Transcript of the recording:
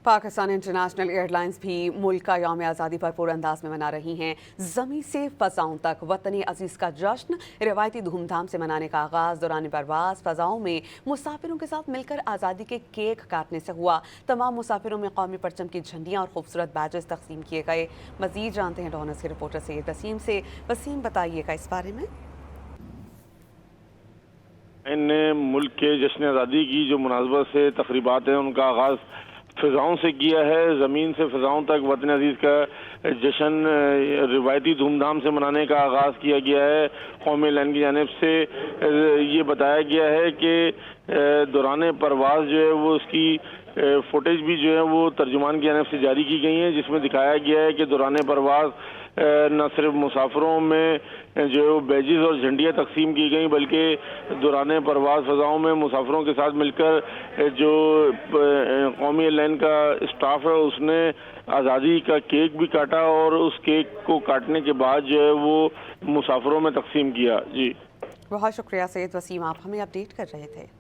Pakistan international airlines भी मुल्क का यौम आज़ादी भरपूर अंदाज में मना रही हैं। ज़मीं से फ़ज़ाओं तक वतन अज़ीज़ का जश्न रिवायती धूमधाम से मनाने का आगाज़ दौरान परवाज़ फ़ज़ाओं में मुसाफिरों के साथ मिलकर आज़ादी के केक काटने से हुआ। तमाम मुसाफिरों में कौमी परचम की झंडियाँ और खूबसूरत बैजेस तकसीम किए गए। मज़ीद जानते हैं डॉनर्स के रिपोर्टर सैयद वसीम से। वसीम, बताइएगा इस बारे में। ने मुल्क के जश्न आज़ादी की जो मुनासबत से तकरीबात हैं उनका आगाज़ फ़िज़ाओं से किया है। ज़मीन से फ़िज़ाओं तक वतन अज़ीज़ का जश्न रिवायती धूमधाम से मनाने का आगाज़ किया गया है। कौमी एयरलाइन की जानिब से ये बताया गया है कि दौरान परवाज़ जो है वो उसकी फुटेज भी जो है वो तर्जुमान की जानिब से जारी की गई है, जिसमें दिखाया गया है कि दौरान परवाज़ न सिर्फ मुसाफिरों में जो है वो बैजेस और झंडियाँ तकसीम की गई, बल्कि दौरान परवाज़ फ़ज़ाओं में मुसाफिरों के साथ मिलकर जो कौमी एयरलाइन का स्टाफ है उसने आज़ादी का केक भी काटा और उस केक को काटने के बाद जो है वो मुसाफिरों में तकसीम किया। जी, बहुत शुक्रिया सैयद वसीम, आप हमें अपडेट कर रहे थे।